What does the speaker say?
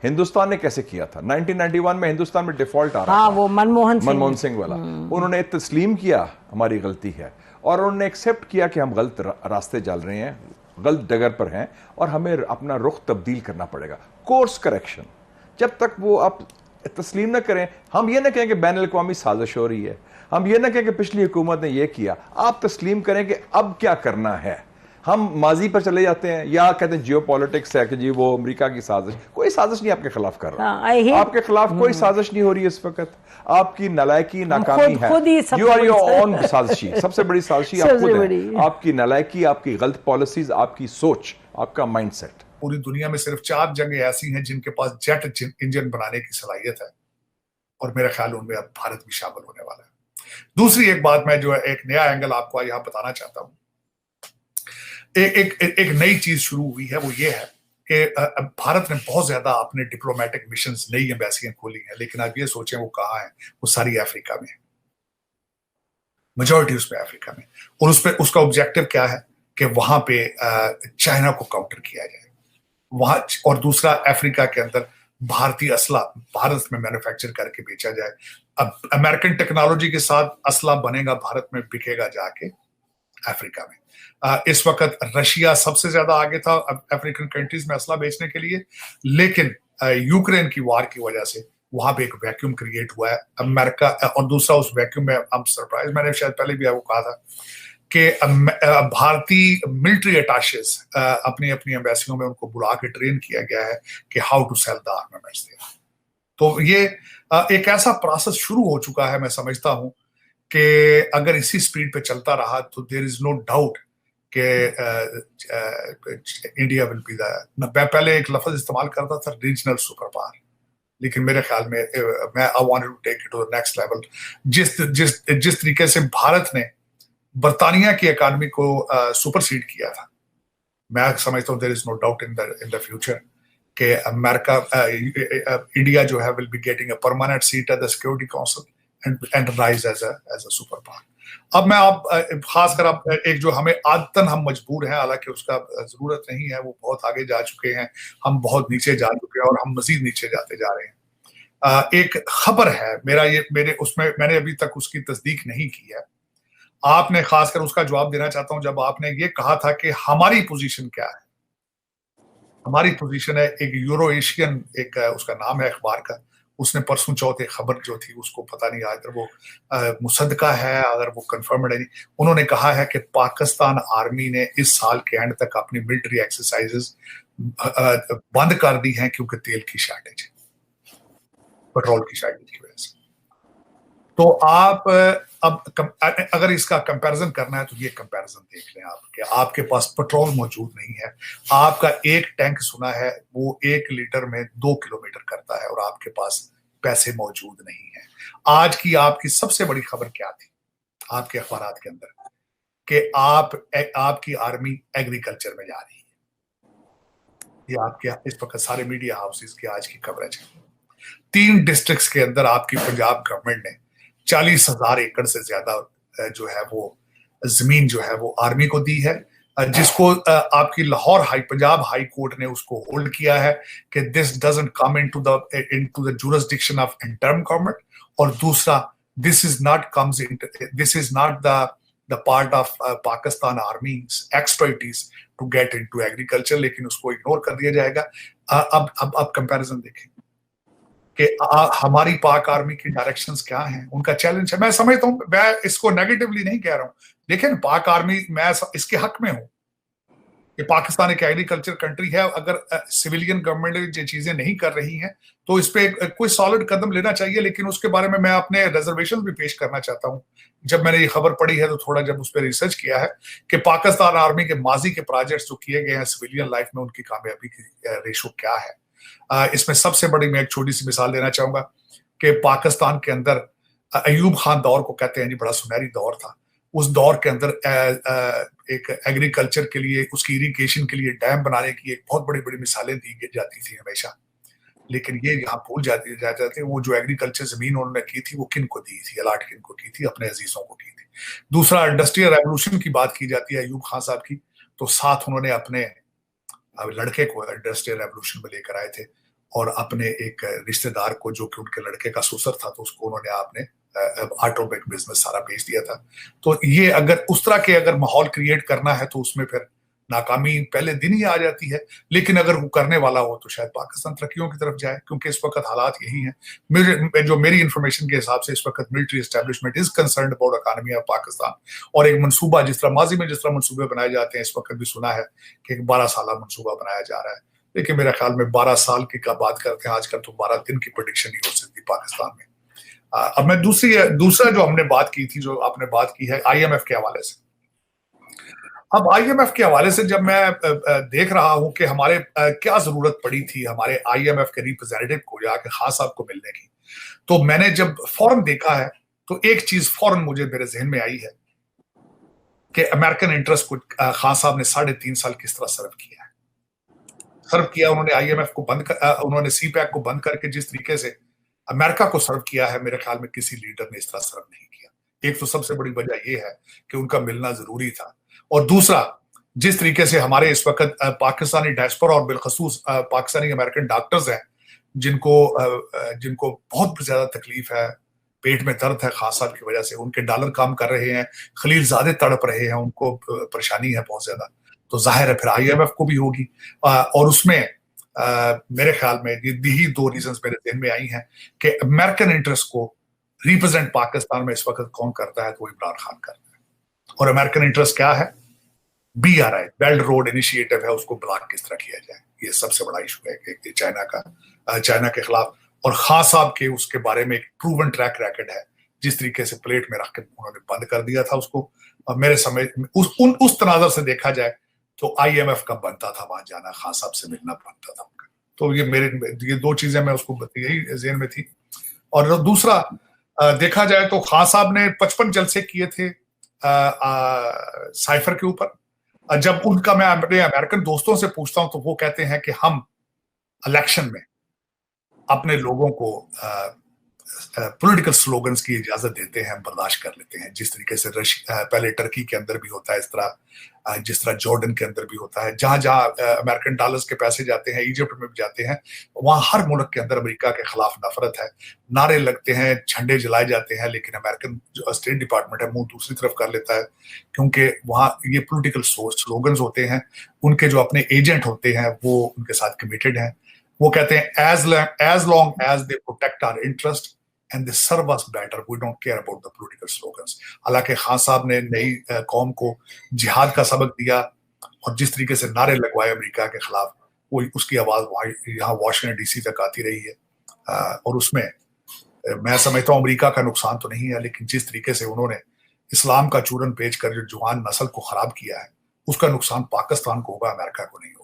हिंदुस्तान ने कैसे किया था 1991 में? हिंदुस्तान में डिफॉल्ट आ रहा था, वो मनमोहन सिंह वाला। उन्होंने तस्लीम किया हमारी गलती है, और उन्होंने एक्सेप्ट किया कि हम गलत रास्ते चल रहे हैं, गलत डगर पर हैं, और हमें अपना रुख तब्दील करना पड़ेगा, कोर्स करेक्शन। जब तक वो आप तस्लीम न करें, हम ये ना कहें कि बैन अल-अक़वामी साजिश हो रही है, हम ये ना कहें कि पिछली हुकूमत ने ये किया, आप तस्लीम करें कि अब क्या करना है। हम माजी पर चले जाते हैं या कहते हैं जियो पॉलिटिक्स है कि जी वो अमेरिका की साजिश। कोई साजिश नहीं आपके खिलाफ कर रहा, आपके खिलाफ कोई साजिश नहीं हो रही है इस वक्त। आपकी नालायकी, नाकामी है, यू आर योर ओन साजिशी। सबसे बड़ी साजिशी आप खुद हैं। आपकी नालायकी, आपकी गलत पॉलिसीज, आपकी सोच, आपका माइंडसेट। पूरी दुनिया में सिर्फ 4 जगह ऐसी हैं जिनके पास जेट इंजन बनाने की सलाहियत है, और मेरा ख्याल उनमें अब भारत भी शामिल होने वाला है। दूसरी एक बात मैं जो है एक नया एंगल आपको यहाँ बताना चाहता हूँ। एक नई चीज शुरू हुई है, वो ये है कि भारत ने बहुत ज्यादा अपने डिप्लोमेटिक मिशंस, नई एम्बेसियां खोली हैं, लेकिन आप ये सोचें वो कहाँ है? वो सारी अफ्रीका में, मेजॉरिटी उसमें अफ्रीका में। और उसका ऑब्जेक्टिव क्या है कि वहां पे चाइना को काउंटर किया जाए वहां, और दूसरा अफ्रीका के अंदर भारतीय असला भारत में मैन्युफैक्चर करके बेचा जाए। अब अमेरिकन टेक्नोलॉजी के साथ असला बनेगा भारत में, बिकेगा जाके अफ्रीका में। इस वक्त रशिया सबसे ज्यादा आगे था अफ्रीकन कंट्रीज में असला बेचने के लिए, लेकिन यूक्रेन की वार की वजह से वहां पे एक वैक्यूम क्रिएट हुआ है अमेरिका। और दूसरा उस वैक्यूम में हम सरप्राइज, मैंने शायद पहले भी आपको कहा था कि भारतीय मिलिट्री अटैचेस अपनी अपनी एम्बेसियों में उनको बुला के ट्रेन किया गया है कि how to sell the armaments there. तो ये एक ऐसा प्रोसेस शुरू हो चुका है, मैं समझता हूं कि अगर इसी स्पीड पे चलता रहा तो देयर इज नो डाउट कि इंडिया विल बी द, मैं पहले एक लफ्ज इस्तेमाल करता था रीजनल सुपर पावर, लेकिन मेरे ख्याल में मैं I wanted to take it to the next level. जिस तरीके से भारत ने बर्तानिया की इकॉनमी को सुपरसीड किया था, मैं समझता हूँ there is no doubt in the future कि अमेरिका इंडिया जो है will be getting a permanent seat at the security council and rise as a super power. अब मैं आप खासकर आप एक जो हमें आदतन हम मजबूर हैं, हालांकि उसका जरूरत नहीं है, वो बहुत आगे जा चुके हैं, हम बहुत नीचे जा चुके हैं और हम मजीद नीचे जाते जा रहे हैं। एक खबर है मेरे उसमें मैंने अभी तक उसकी तस्दीक नहीं की है, आपने खासकर उसका जवाब देना चाहता हूं। जब आपने ये कहा था कि हमारी पोजीशन क्या है, हमारी पोजीशन है एक यूरो एशियन, एक उसका नाम है अखबार का, उसने परसों चौथ एक खबर जो थी उसको पता नहीं अगर वो मुसद्दका है, अगर वो कंफर्म्ड है नहीं, उन्होंने कहा है कि पाकिस्तान आर्मी ने इस साल के एंड तक अपनी मिलिट्री एक्सरसाइजेस बंद कर दी हैं क्योंकि तेल की शॉर्टेज है, पेट्रोल की शॉर्टेज की वजह से। तो आप अब अगर इसका कंपैरिजन करना है तो ये कंपैरिजन देख लें आप कि आपके पास पेट्रोल मौजूद नहीं है, आपका एक टैंक सुना है वो 1 लीटर में 2 किलोमीटर करता है, और आपके पास पैसे मौजूद नहीं है। आज की आपकी सबसे बड़ी खबर क्या थी आपके अखबारात के अंदर कि आपकी आर्मी एग्रीकल्चर में जा रही है। ये आपके इस वक्त सारे मीडिया हाउसेस की आज की कवरेज है। 3 डिस्ट्रिक्ट्स के अंदर आपकी पंजाब गवर्नमेंट ने 40,000 एकड़ से ज्यादा जो है वो जमीन जो है वो आर्मी को दी है, जिसको आपकी लाहौर पंजाब हाई कोर्ट ने उसको होल्ड किया है कि this doesn't come into the jurisdiction of interim government, और दूसरा this is not the part of Pakistan army's expertise to get into agriculture, लेकिन उसको इग्नोर कर दिया जाएगा। अब कंपैरिजन देखें कि हमारी पाक आर्मी की डायरेक्शंस क्या हैं, उनका चैलेंज है। मैं समझता हूं, मैं इसको नेगेटिवली नहीं कह रहा हूं, लेकिन पाक आर्मी, मैं इसके हक में हूं कि पाकिस्तान एक एग्रीकल्चर कंट्री है। अगर सिविलियन गवर्नमेंट ये चीजें नहीं कर रही हैं तो इस पे कोई सॉलिड कदम लेना चाहिए, लेकिन उसके बारे में मैं अपने रिजर्वेशन भी पेश करना चाहता हूं। जब मैंने ये खबर पढ़ी है तो थोड़ा जब उस पर रिसर्च किया है कि पाकिस्तान आर्मी के माजी के प्रोजेक्ट्स जो किए गए हैं सिविलियन लाइफ में, उनकी कामयाबी की रेशो क्या है। इसमें सबसे बड़ी मैं एक छोटी सी मिसाल देना चाहूंगा कि पाकिस्तान के अंदर अयूब खान दौर को कहते हैं जी, बड़ा सुनहरी दौर था। उस दौर के अंदर एक एग्रीकल्चर के लिए, उसकी इरिगेशन के लिए डैम बनाने की एक बहुत बड़ी बड़ी मिसालें दी जाती थी हमेशा, लेकिन ये यहाँ भूल जाते थे वो जो एग्रीकल्चर जमीन उन्होंने की थी वो किन को दी थी, अलाट किन को की थी, अपने अजीजों को की थी। दूसरा, इंडस्ट्रियल रेवोल्यूशन की बात की जाती है अयूब खान साहब की, तो साथ उन्होंने अपने लड़के को इंडस्ट्रियल रेवोल्यूशन में लेकर आए थे, और अपने एक रिश्तेदार को, जो कि उनके लड़के का ससुर था, तो उसको उन्होंने आपने ऑटोमेक बिजनेस सारा बेच दिया था। तो ये अगर उस तरह के अगर माहौल क्रिएट करना है तो उसमें फिर नाकामी पहले दिन ही आ जाती है। लेकिन अगर वो करने वाला हो तो शायद पाकिस्तान तरक्कियों की तरफ जाए, क्योंकि इस वक्त हालात यही हैं। मेरी इंफॉर्मेशन के हिसाब से इस वक्त military establishment is concerned about economy of Pakistan, और एक मनसूबा, जिस तरह माजी में जिस तरह मनसूबे बनाए जाते हैं, इस वक्त भी सुना है कि एक 12 साल मनसूबा बनाया जा रहा है। लेकिन मेरे ख्याल में 12 साल की का बात करते हैं आजकल, तो 12 दिन की प्रेडिक्शन ही हो सकती पाकिस्तान में। अब मैं दूसरा जो हमने बात की थी, जो आपने बात की है IMF के हवाले से। अब IMF के हवाले से जब मैं देख रहा हूं कि हमारे क्या जरूरत पड़ी थी हमारे IMF के रिप्रेजेंटेटिव को या के खान साहब को मिलने की, तो मैंने जब फौरन देखा है तो एक चीज फौरन मुझे मेरे जहन में आई है कि अमेरिकन इंटरेस्ट को खान साहब ने 3.5 साल किस तरह सर्व किया। उन्होंने IMF को उन्होंने CPEC को बंद करके जिस तरीके से अमेरिका को सर्व किया है, मेरे ख्याल में किसी लीडर ने इस तरह सर्व नहीं किया। एक तो सबसे बड़ी वजह यह है कि उनका मिलना जरूरी था, और दूसरा, जिस तरीके से हमारे इस वक्त पाकिस्तानी डायस्पोरा और बिलखसूस पाकिस्तानी अमेरिकन डॉक्टर्स हैं जिनको बहुत ज्यादा तकलीफ है, पेट में दर्द है खान साहब की वजह से, उनके डॉलर काम कर रहे हैं, खलीलजादे तड़प रहे हैं, उनको परेशानी है बहुत ज्यादा, तो जाहिर है फिर IMF को भी होगी। और उसमें मेरे ख्याल में यही 2 रीजंस मेरे दिन में आई हैं कि अमेरिकन इंटरेस्ट को रिप्रेजेंट पाकिस्तान में इस वक्त कौन करता है, तो वो इमरान खान करता है। और अमेरिकन इंटरेस्ट क्या है? BRI, बेल्ट रोड इनिशिएटिव है, उसको ब्लॉक किस तरह किया जाए, ये सबसे बड़ा इशू है कि चाइना के खिलाफ। और खान साहब के उसके बारे में एक प्रूवन ट्रैक रैकेट है, जिस तरीके से प्लेट में रख के उन्होंने बंद कर दिया था उसको। और मेरे समय उस तनाजर से देखा जाए तो IMF का बनता था वहां जाना, खान साहब से मिलना बनता था उनका। तो ये 2 चीजें मैं उसको यही जेहन में थी। और दूसरा देखा जाए तो खान साहब ने 55 जलसे किए थे साइफर के ऊपर। जब उनका मैं अपने अमेरिकन दोस्तों से पूछता हूं तो वो कहते हैं कि हम इलेक्शन में अपने लोगों को पॉलिटिकल स्लोगन्स की इजाजत देते हैं, बर्दाश्त कर लेते हैं। जिस तरीके से पहले टर्की के अंदर भी होता है, जिस तरह जॉर्डन के अंदर भी होता है, जहां जहां अमेरिकन डॉलर्स के पैसे जाते हैं, इजिप्ट में भी जाते हैं, वहां हर मुल्क के अंदर अमेरिका के खिलाफ नफरत है, नारे लगते हैं, झंडे जलाए जाते हैं। लेकिन अमेरिकन जो स्टेट डिपार्टमेंट है मुंह दूसरी तरफ कर लेता है, क्योंकि वहां ये पॉलिटिकल स्लोगन्स होते हैं। उनके जो अपने एजेंट होते हैं वो उनके साथ कमिटेड हैं। वो कहते हैं as long as they protect our interest and they serve us better, we don't care about the political slogans। हालांकि खान साहब ने नई कौम को जिहाद का सबक दिया, और जिस तरीके से नारे लगवाए अमेरिका के खिलाफ, वो उसकी आवाज यहाँ वाशिंगटन DC तक आती रही है। और उसमें मैं समझता हूँ अमेरिका का नुकसान तो नहीं है, लेकिन जिस तरीके से उन्होंने इस्लाम का चूरन पेच कर जो जवान नस्ल को खराब किया है, उसका नुकसान पाकिस्तान को होगा, अमेरिका को नहीं होगा।